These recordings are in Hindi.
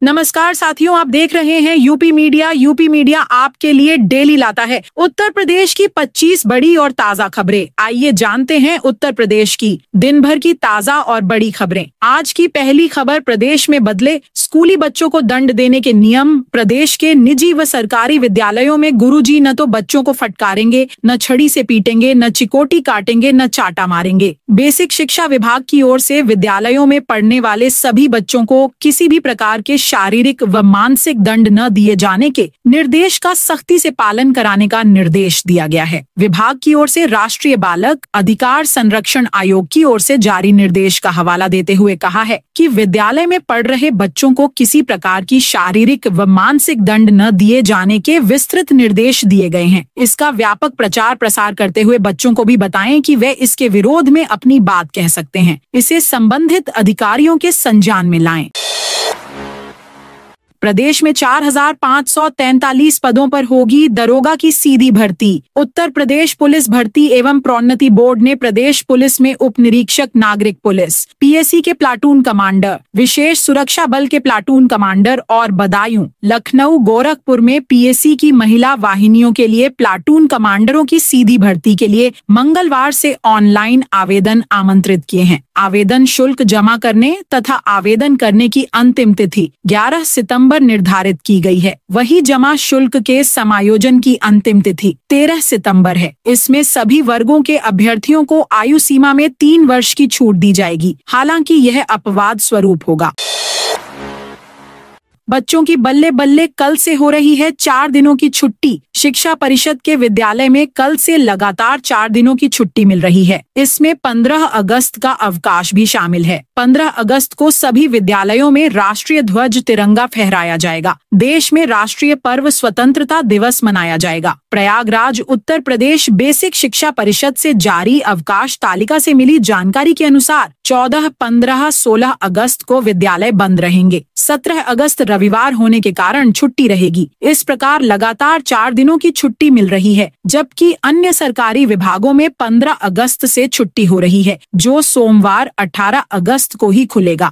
नमस्कार साथियों, आप देख रहे हैं यूपी मीडिया। यूपी मीडिया आपके लिए डेली लाता है उत्तर प्रदेश की 25 बड़ी और ताजा खबरें। आइए जानते हैं उत्तर प्रदेश की दिन भर की ताजा और बड़ी खबरें। आज की पहली खबर, प्रदेश में बदले स्कूली बच्चों को दंड देने के नियम। प्रदेश के निजी व सरकारी विद्यालयों में गुरुजी न तो बच्चों को फटकारेंगे, न छड़ी से पीटेंगे, न चिकोटी काटेंगे, न चाटा मारेंगे। बेसिक शिक्षा विभाग की ओर से विद्यालयों में पढ़ने वाले सभी बच्चों को किसी भी प्रकार के शारीरिक व मानसिक दंड न दिए जाने के निर्देश का सख्ती से पालन कराने का निर्देश दिया गया है। विभाग की ओर से राष्ट्रीय बालक अधिकार संरक्षण आयोग की ओर से जारी निर्देश का हवाला देते हुए कहा है कि विद्यालय में पढ़ रहे बच्चों को किसी प्रकार की शारीरिक व मानसिक दंड न दिए जाने के विस्तृत निर्देश दिए गए हैं। इसका व्यापक प्रचार प्रसार करते हुए बच्चों को भी बताएं कि वे इसके विरोध में अपनी बात कह सकते हैं। इसे संबंधित अधिकारियों के संज्ञान में लाएं। प्रदेश में 4,543 पदों पर होगी दरोगा की सीधी भर्ती। उत्तर प्रदेश पुलिस भर्ती एवं प्रोन्नति बोर्ड ने प्रदेश पुलिस में उप निरीक्षक नागरिक पुलिस, पीएसी के प्लाटून कमांडर, विशेष सुरक्षा बल के प्लाटून कमांडर और बदायूं, लखनऊ, गोरखपुर में पीएसी की महिला वाहिनियों के लिए प्लाटून कमांडरों की सीधी भर्ती के लिए मंगलवार से ऑनलाइन आवेदन आमंत्रित किए हैं। आवेदन शुल्क जमा करने तथा आवेदन करने की अंतिम तिथि 11 सितंबर निर्धारित की गई है। वही जमा शुल्क के समायोजन की अंतिम तिथि 13 सितंबर है। इसमें सभी वर्गों के अभ्यर्थियों को आयु सीमा में 3 वर्ष की छूट दी जाएगी। हालांकि यह अपवाद स्वरूप होगा। बच्चों की बल्ले बल्ले, कल से हो रही है 4 दिनों की छुट्टी। शिक्षा परिषद के विद्यालय में कल से लगातार 4 दिनों की छुट्टी मिल रही है। इसमें 15 अगस्त का अवकाश भी शामिल है। 15 अगस्त को सभी विद्यालयों में राष्ट्रीय ध्वज तिरंगा फहराया जाएगा। देश में राष्ट्रीय पर्व स्वतंत्रता दिवस मनाया जाएगा। प्रयागराज उत्तर प्रदेश बेसिक शिक्षा परिषद से जारी अवकाश तालिका से मिली जानकारी के अनुसार 14, 15, 16 अगस्त को विद्यालय बंद रहेंगे। 17 अगस्त रविवार होने के कारण छुट्टी रहेगी। इस प्रकार लगातार 4 दिनों की छुट्टी मिल रही है, जबकि अन्य सरकारी विभागों में 15 अगस्त से छुट्टी हो रही है, जो सोमवार 18 अगस्त को ही खुलेगा।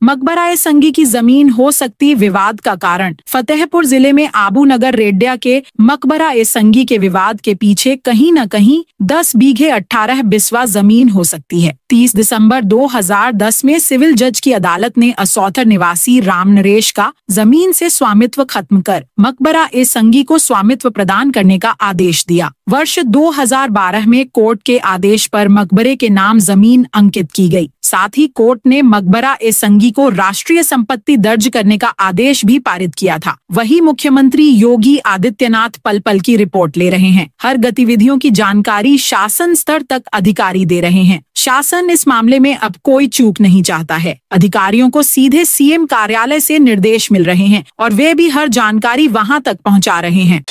मकबरा संगी की जमीन हो सकती विवाद का कारण। फतेहपुर जिले में आबू नगर रेड्या के मकबरा संगी के विवाद के पीछे कहीं न कहीं 10 बीघे 18 बिस्वा जमीन हो सकती है। 30 दिसंबर 2010 में सिविल जज की अदालत ने असौथर निवासी राम नरेश का जमीन से स्वामित्व खत्म कर मकबरा संगी को स्वामित्व प्रदान करने का आदेश दिया। वर्ष 2012 में कोर्ट के आदेश पर मकबरे के नाम जमीन अंकित की गई। साथ ही कोर्ट ने मकबरा संगी को राष्ट्रीय संपत्ति दर्ज करने का आदेश भी पारित किया था। वही मुख्यमंत्री योगी आदित्यनाथ पल पल की रिपोर्ट ले रहे हैं। हर गतिविधियों की जानकारी शासन स्तर तक अधिकारी दे रहे हैं। शासन इस मामले में अब कोई चूक नहीं चाहता है। अधिकारियों को सीधे सीएम कार्यालय से निर्देश मिल रहे हैं और वे भी हर जानकारी वहां तक पहुंचा रहे हैं।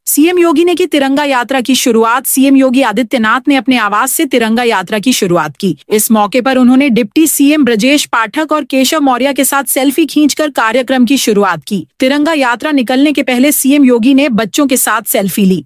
सीएम योगी ने की तिरंगा यात्रा की शुरुआत। सीएम योगी आदित्यनाथ ने अपने आवास से तिरंगा यात्रा की शुरुआत की। इस मौके पर उन्होंने डिप्टी सीएम ब्रजेश पाठक और केशव मौर्य के साथ सेल्फी खींचकर कार्यक्रम की शुरुआत की। तिरंगा यात्रा निकलने के पहले सीएम योगी ने बच्चों के साथ सेल्फी ली।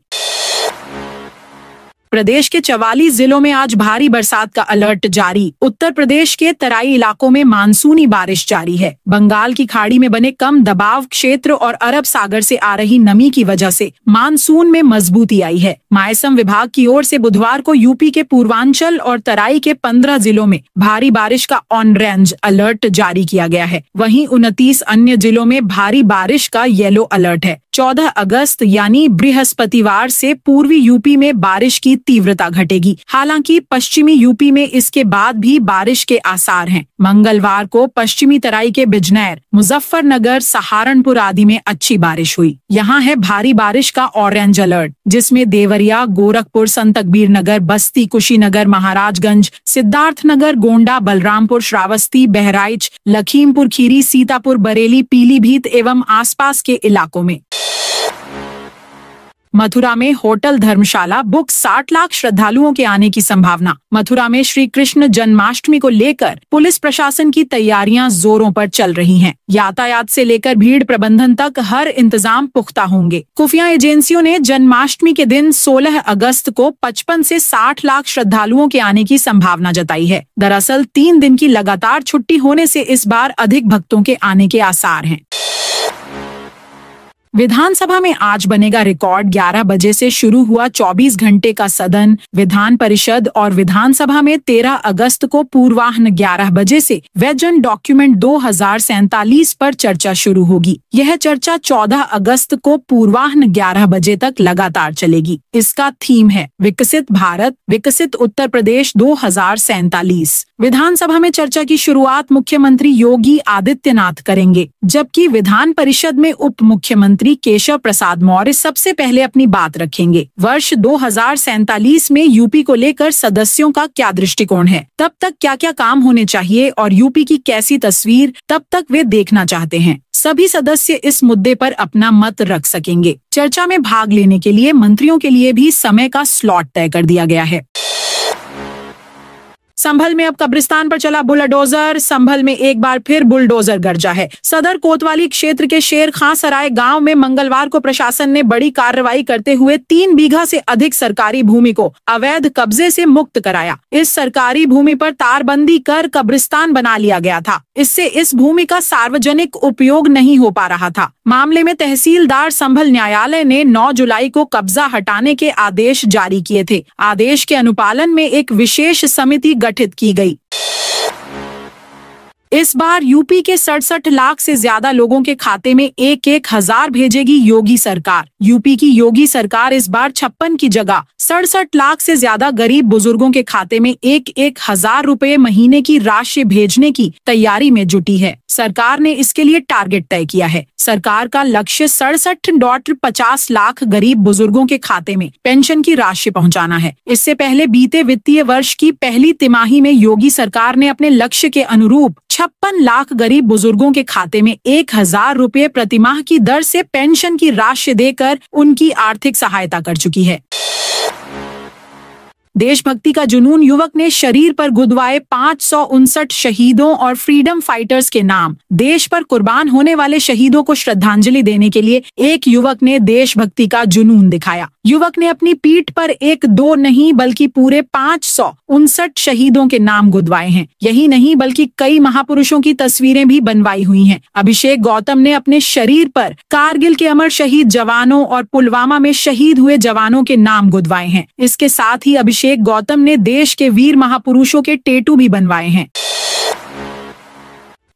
प्रदेश के 44 जिलों में आज भारी बरसात का अलर्ट जारी। उत्तर प्रदेश के तराई इलाकों में मानसूनी बारिश जारी है। बंगाल की खाड़ी में बने कम दबाव क्षेत्र और अरब सागर से आ रही नमी की वजह से मानसून में मजबूती आई है। मौसम विभाग की ओर से बुधवार को यूपी के पूर्वांचल और तराई के 15 जिलों में भारी बारिश का ऑरेंज अलर्ट जारी किया गया है। वहीं 29 अन्य जिलों में भारी बारिश का येलो अलर्ट है। 14 अगस्त यानी बृहस्पतिवार से पूर्वी यूपी में बारिश की तीव्रता घटेगी। हालांकि पश्चिमी यूपी में इसके बाद भी बारिश के आसार हैं। मंगलवार को पश्चिमी तराई के बिजनौर, मुजफ्फरनगर, सहारनपुर आदि में अच्छी बारिश हुई। यहाँ है भारी बारिश का ऑरेंज अलर्ट, जिसमें देवरिया, गोरखपुर, संत कबीर नगर, बस्ती, कुशीनगर, महाराजगंज, सिद्धार्थनगर, गोंडा, बलरामपुर, श्रावस्ती, बहराइच, लखीमपुर खीरी, सीतापुर, बरेली, पीलीभीत एवं आसपास के इलाकों में। मथुरा में होटल धर्मशाला बुक 60 लाख श्रद्धालुओं के आने की संभावना। मथुरा में श्री कृष्ण जन्माष्टमी को लेकर पुलिस प्रशासन की तैयारियां जोरों पर चल रही हैं। यातायात से लेकर भीड़ प्रबंधन तक हर इंतजाम पुख्ता होंगे। खुफिया एजेंसियों ने जन्माष्टमी के दिन 16 अगस्त को 55 से 60 लाख श्रद्धालुओं के आने की संभावना जताई है। दरअसल 3 दिन की लगातार छुट्टी होने से इस बार अधिक भक्तों के आने के आसार हैं। विधानसभा में आज बनेगा रिकॉर्ड। 11 बजे से शुरू हुआ 24 घंटे का सदन। विधान परिषद और विधानसभा में 13 अगस्त को पूर्वाह्न 11 बजे से वेजन डॉक्यूमेंट 2047 पर चर्चा शुरू होगी। यह चर्चा 14 अगस्त को पूर्वाह्न 11 बजे तक लगातार चलेगी। इसका थीम है विकसित भारत, विकसित उत्तर प्रदेश 2047। विधानसभा में चर्चा की शुरुआत मुख्यमंत्री योगी आदित्यनाथ करेंगे, जबकि विधान परिषद में उप मुख्यमंत्री केशव प्रसाद मौर्य सबसे पहले अपनी बात रखेंगे। वर्ष 2047 में यूपी को लेकर सदस्यों का क्या दृष्टिकोण है, तब तक क्या क्या काम होने चाहिए और यूपी की कैसी तस्वीर तब तक वे देखना चाहते हैं। सभी सदस्य इस मुद्दे पर अपना मत रख सकेंगे। चर्चा में भाग लेने के लिए मंत्रियों के लिए भी समय का स्लॉट तय कर दिया गया है। संभल में अब कब्रिस्तान पर चला बुलडोजर। संभल में एक बार फिर बुलडोजर गरजा है। सदर कोतवाली क्षेत्र के शेर खां सराय गांव में मंगलवार को प्रशासन ने बड़ी कार्रवाई करते हुए 3 बीघा से अधिक सरकारी भूमि को अवैध कब्जे से मुक्त कराया। इस सरकारी भूमि पर तारबंदी कर कब्रिस्तान बना लिया गया था। इससे इस भूमि का सार्वजनिक उपयोग नहीं हो पा रहा था। मामले में तहसीलदार संभल न्यायालय ने 9 जुलाई को कब्जा हटाने के आदेश जारी किए थे। आदेश के अनुपालन में एक विशेष समिति गठित की गई। इस बार यूपी के 67 लाख से ज्यादा लोगों के खाते में 1-1 भेजेगी योगी सरकार। यूपी की योगी सरकार इस बार 56 की जगह 67 लाख से ज्यादा गरीब बुजुर्गों के खाते में 1-1 रुपए महीने की राशि भेजने की तैयारी में जुटी है। सरकार ने इसके लिए टारगेट तय किया है। सरकार का लक्ष्य 67.50 लाख गरीब बुजुर्गों के खाते में पेंशन की राशि पहुंचाना है। इससे पहले बीते वित्तीय वर्ष की पहली तिमाही में योगी सरकार ने अपने लक्ष्य के अनुरूप 56 लाख गरीब बुजुर्गों के खाते में 1,000 रुपए प्रतिमाह की दर से पेंशन की राशि देकर उनकी आर्थिक सहायता कर चुकी है। देशभक्ति का जुनून युवक ने शरीर पर गुदवाए 559 शहीदों और फ्रीडम फाइटर्स के नाम। देश पर कुर्बान होने वाले शहीदों को श्रद्धांजलि देने के लिए एक युवक ने देशभक्ति का जुनून दिखाया। युवक ने अपनी पीठ पर 1-2 नहीं बल्कि पूरे 559 शहीदों के नाम गुदवाए हैं। यही नहीं बल्कि कई महापुरुषों की तस्वीरें भी बनवाई हुई हैं। अभिषेक गौतम ने अपने शरीर पर कारगिल के अमर शहीद जवानों और पुलवामा में शहीद हुए जवानों के नाम गुदवाए हैं। इसके साथ ही अभिषेक गौतम ने देश के वीर महापुरुषों के टैटू भी बनवाए हैं।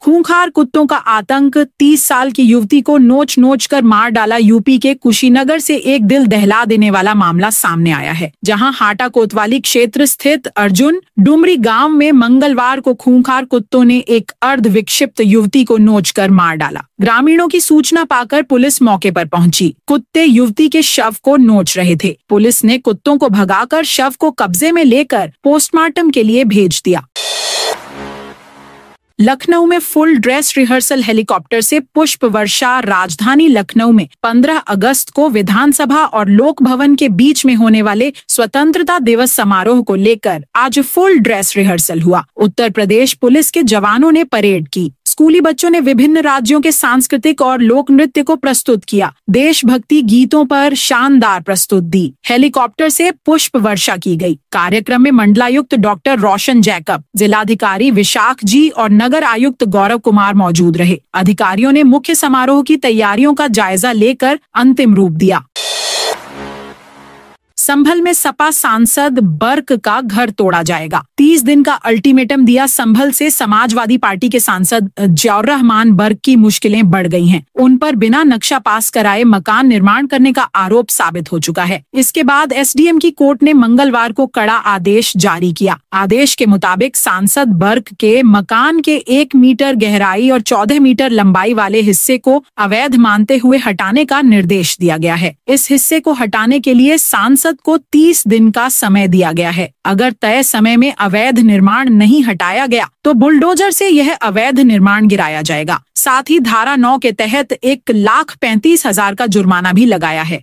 खूंखार कुत्तों का आतंक। 30 साल की युवती को नोच नोच कर मार डाला। यूपी के कुशीनगर से एक दिल दहला देने वाला मामला सामने आया है, जहां हाटा कोतवाली क्षेत्र स्थित अर्जुन डुमरी गांव में मंगलवार को खूंखार कुत्तों ने एक अर्ध विक्षिप्त युवती को नोचकर मार डाला। ग्रामीणों की सूचना पाकर पुलिस मौके पर पहुंची। कुत्ते युवती के शव को नोच रहे थे। पुलिस ने कुत्तों को भगाकर शव को कब्जे में लेकर पोस्टमार्टम के लिए भेज दिया। लखनऊ में फुल ड्रेस रिहर्सल हेलीकॉप्टर से पुष्प वर्षा। राजधानी लखनऊ में 15 अगस्त को विधानसभा और लोक भवन के बीच में होने वाले स्वतंत्रता दिवस समारोह को लेकर आज फुल ड्रेस रिहर्सल हुआ। उत्तर प्रदेश पुलिस के जवानों ने परेड की। स्कूली बच्चों ने विभिन्न राज्यों के सांस्कृतिक और लोक नृत्य को प्रस्तुत किया। देशभक्ति गीतों पर शानदार प्रस्तुति दी। हेलीकॉप्टर से पुष्प वर्षा की गई। कार्यक्रम में मंडलायुक्त डॉक्टर रोशन जैकब, जिलाधिकारी विशाख जी और नगर आयुक्त गौरव कुमार मौजूद रहे। अधिकारियों ने मुख्य समारोह की तैयारियों का जायजा लेकर अंतिम रूप दिया। संभल में सपा सांसद बर्क का घर तोड़ा जाएगा। 30 दिन का अल्टीमेटम दिया। संभल से समाजवादी पार्टी के सांसद जियाउर रहमान बर्क की मुश्किलें बढ़ गई हैं। उन पर बिना नक्शा पास कराए मकान निर्माण करने का आरोप साबित हो चुका है। इसके बाद एसडीएम की कोर्ट ने मंगलवार को कड़ा आदेश जारी किया। आदेश के मुताबिक सांसद बर्क के मकान के 1 मीटर गहराई और 14 मीटर लंबाई वाले हिस्से को अवैध मानते हुए हटाने का निर्देश दिया गया है। इस हिस्से को हटाने के लिए सांसद को 30 दिन का समय दिया गया है। अगर तय समय में अवैध निर्माण नहीं हटाया गया तो बुलडोजर से यह अवैध निर्माण गिराया जाएगा। साथ ही धारा 9 के तहत 1,35,000 का जुर्माना भी लगाया है।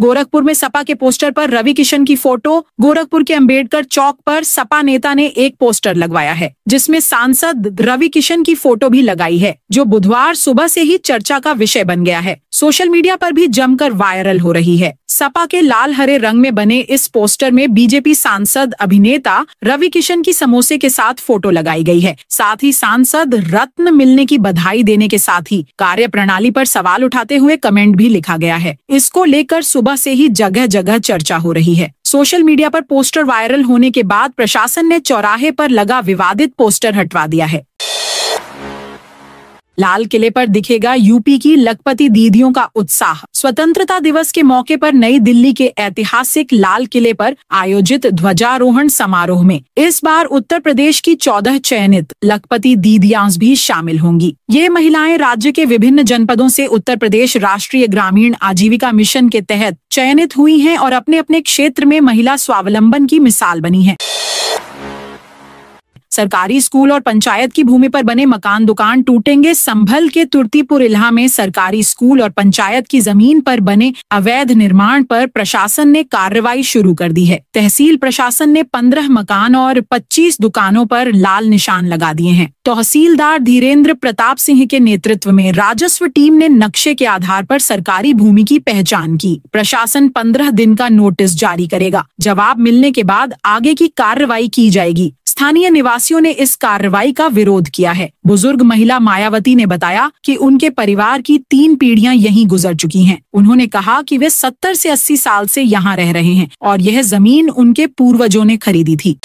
गोरखपुर में सपा के पोस्टर पर रवि किशन की फोटो। गोरखपुर के अंबेडकर चौक पर सपा नेता ने एक पोस्टर लगवाया है जिसमें सांसद रवि किशन की फोटो भी लगाई है, जो बुधवार सुबह से ही चर्चा का विषय बन गया है। सोशल मीडिया पर भी जमकर वायरल हो रही है। सपा के लाल हरे रंग में बने इस पोस्टर में बीजेपी सांसद अभिनेता रवि किशन की समोसे के साथ फोटो लगाई गई है। साथ ही सांसद रत्न मिलने की बधाई देने के साथ ही कार्यप्रणाली पर सवाल उठाते हुए कमेंट भी लिखा गया है। इसको लेकर सुबह से ही जगह जगह चर्चा हो रही है। सोशल मीडिया पर पोस्टर वायरल होने के बाद प्रशासन ने चौराहे पर लगा विवादित पोस्टर हटवा दिया है। लाल किले पर दिखेगा यूपी की लखपति दीदियों का उत्साह। स्वतंत्रता दिवस के मौके पर नई दिल्ली के ऐतिहासिक लाल किले पर आयोजित ध्वजारोहण समारोह में इस बार उत्तर प्रदेश की 14 चयनित लखपति दीदियां भी शामिल होंगी। ये महिलाएं राज्य के विभिन्न जनपदों से उत्तर प्रदेश राष्ट्रीय ग्रामीण आजीविका मिशन के तहत चयनित हुई हैं और अपने अपने क्षेत्र में महिला स्वावलंबन की मिसाल बनी है। सरकारी स्कूल और पंचायत की भूमि पर बने मकान दुकान टूटेंगे। संभल के तुर्तीपुर इलाहा में सरकारी स्कूल और पंचायत की जमीन पर बने अवैध निर्माण पर प्रशासन ने कार्रवाई शुरू कर दी है। तहसील प्रशासन ने 15 मकान और 25 दुकानों पर लाल निशान लगा दिए हैं। तहसीलदार धीरेन्द्र प्रताप सिंह के नेतृत्व में राजस्व टीम ने नक्शे के आधार पर सरकारी भूमि की पहचान की। प्रशासन 15 दिन का नोटिस जारी करेगा। जवाब मिलने के बाद आगे की कार्रवाई की जाएगी। स्थानीय निवासियों ने इस कार्रवाई का विरोध किया है। बुजुर्ग महिला मायावती ने बताया कि उनके परिवार की 3 पीढ़ियां यहीं गुजर चुकी हैं। उन्होंने कहा कि वे 70 से 80 साल से यहाँ रह रहे हैं और यह जमीन उनके पूर्वजों ने खरीदी थी।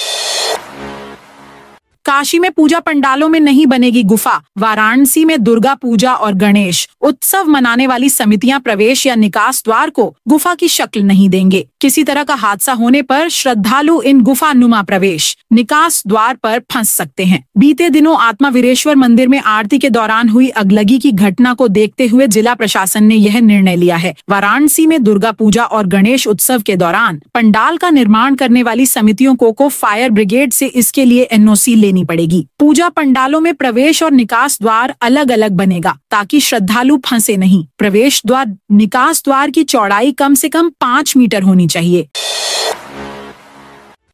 काशी में पूजा पंडालों में नहीं बनेगी गुफा। वाराणसी में दुर्गा पूजा और गणेश उत्सव मनाने वाली समितियां प्रवेश या निकास द्वार को गुफा की शक्ल नहीं देंगे। किसी तरह का हादसा होने पर श्रद्धालु इन गुफा नुमा प्रवेश निकास द्वार पर फंस सकते हैं। बीते दिनों आत्मा वीरेश्वर मंदिर में आरती के दौरान हुई अगलगी की घटना को देखते हुए जिला प्रशासन ने यह निर्णय लिया है। वाराणसी में दुर्गा पूजा और गणेश उत्सव के दौरान पंडाल का निर्माण करने वाली समितियों को फायर ब्रिगेड से इसके लिए एनओसी लेनी पड़ेगी। पूजा पंडालों में प्रवेश और निकास द्वार अलग अलग बनेगा ताकि श्रद्धालु फंसे नहीं। प्रवेश द्वार निकास द्वार की चौड़ाई कम से कम 5 मीटर होनी चाहिए।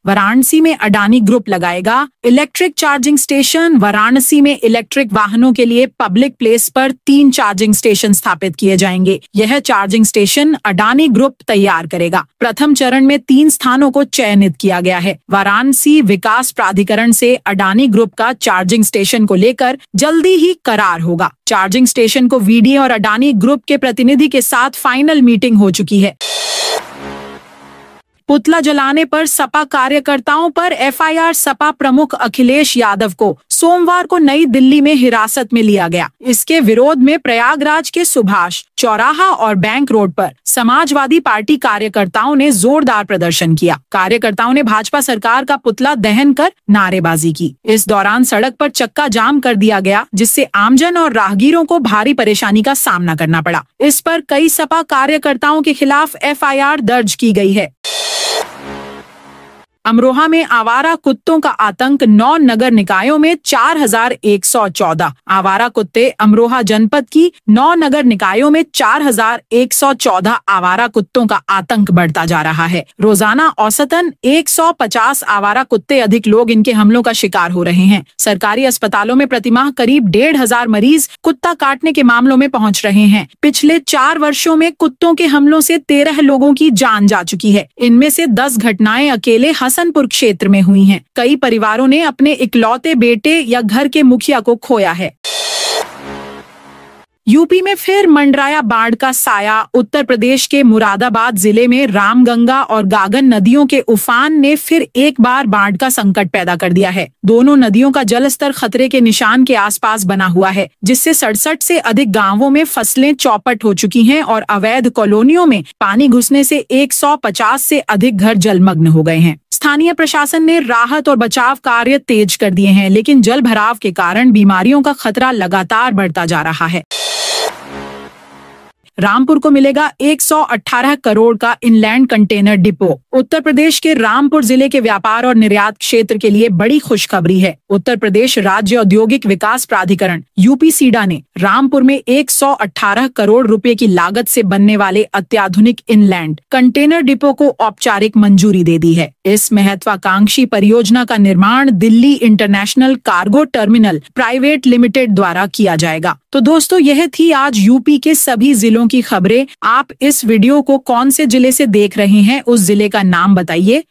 वाराणसी में अडानी ग्रुप लगाएगा इलेक्ट्रिक चार्जिंग स्टेशन। वाराणसी में इलेक्ट्रिक वाहनों के लिए पब्लिक प्लेस पर 3 चार्जिंग स्टेशन स्थापित किए जाएंगे। यह चार्जिंग स्टेशन अडानी ग्रुप तैयार करेगा। प्रथम चरण में 3 स्थानों को चयनित किया गया है। वाराणसी विकास प्राधिकरण से अडानी ग्रुप का चार्जिंग स्टेशन को लेकर जल्दी ही करार होगा। चार्जिंग स्टेशन को वीडी और अडानी ग्रुप के प्रतिनिधि के साथ फाइनल मीटिंग हो चुकी है। पुतला जलाने पर सपा कार्यकर्ताओं पर एफआईआर। सपा प्रमुख अखिलेश यादव को सोमवार को नई दिल्ली में हिरासत में लिया गया। इसके विरोध में प्रयागराज के सुभाष चौराहा और बैंक रोड पर समाजवादी पार्टी कार्यकर्ताओं ने जोरदार प्रदर्शन किया। कार्यकर्ताओं ने भाजपा सरकार का पुतला दहन कर नारेबाजी की। इस दौरान सड़क पर चक्का जाम कर दिया गया, जिससे आमजन और राहगीरों को भारी परेशानी का सामना करना पड़ा। इस पर कई सपा कार्यकर्ताओं के खिलाफ एफआईआर दर्ज की गई है। अमरोहा में आवारा कुत्तों का आतंक। 9 नगर निकायों में 4114 आवारा कुत्ते। अमरोहा जनपद की 9 नगर निकायों में 4114 आवारा कुत्तों का आतंक बढ़ता जा रहा है। रोजाना औसतन 150 आवारा कुत्ते अधिक लोग इनके हमलों का शिकार हो रहे हैं। सरकारी अस्पतालों में प्रतिमाह करीब 1500 मरीज कुत्ता काटने के मामलों में पहुंच रहे हैं। पिछले 4 वर्षों में कुत्तों के हमलों से 13 लोगों की जान जा चुकी है। इनमें से 10 घटनाएं अकेले हसनपुर क्षेत्र में हुई हैं। कई परिवारों ने अपने इकलौते बेटे या घर के मुखिया को खोया है। यूपी में फिर मंडराया बाढ़ का साया। उत्तर प्रदेश के मुरादाबाद जिले में रामगंगा और गागन नदियों के उफान ने फिर एक बार बाढ़ का संकट पैदा कर दिया है। दोनों नदियों का जलस्तर खतरे के निशान के आसपास बना हुआ है, जिससे 67 से अधिक गांवों में फसलें चौपट हो चुकी हैं और अवैध कॉलोनियों में पानी घुसने से 150 से अधिक घर जलमग्न हो गए हैं। स्थानीय प्रशासन ने राहत और बचाव कार्य तेज कर दिए हैं, लेकिन जल भराव के कारण बीमारियों का खतरा लगातार बढ़ता जा रहा है। रामपुर को मिलेगा 118 करोड़ का inland container depot. Uttar Pradesh के रामपुर जिले के व्यापार और निर्यात क्षेत्र के लिए बड़ी खुशखबरी है। उत्तर प्रदेश राज्य औद्योगिक विकास प्राधिकरण यूपीसीडा ने रामपुर में 118 करोड़ रुपए की लागत से बनने वाले अत्याधुनिक इनलैंड कंटेनर डिपो को औपचारिक मंजूरी दे दी है। इस महत्वाकांक्षी परियोजना का निर्माण Delhi international cargo terminal private limited द्वारा किया जाएगा। तो दोस्तों, यह थी आज यूपी के सभी जिलों की खबरें। आप इस वीडियो को कौन से जिले से देख रहे हैं, उस जिले का नाम बताइए।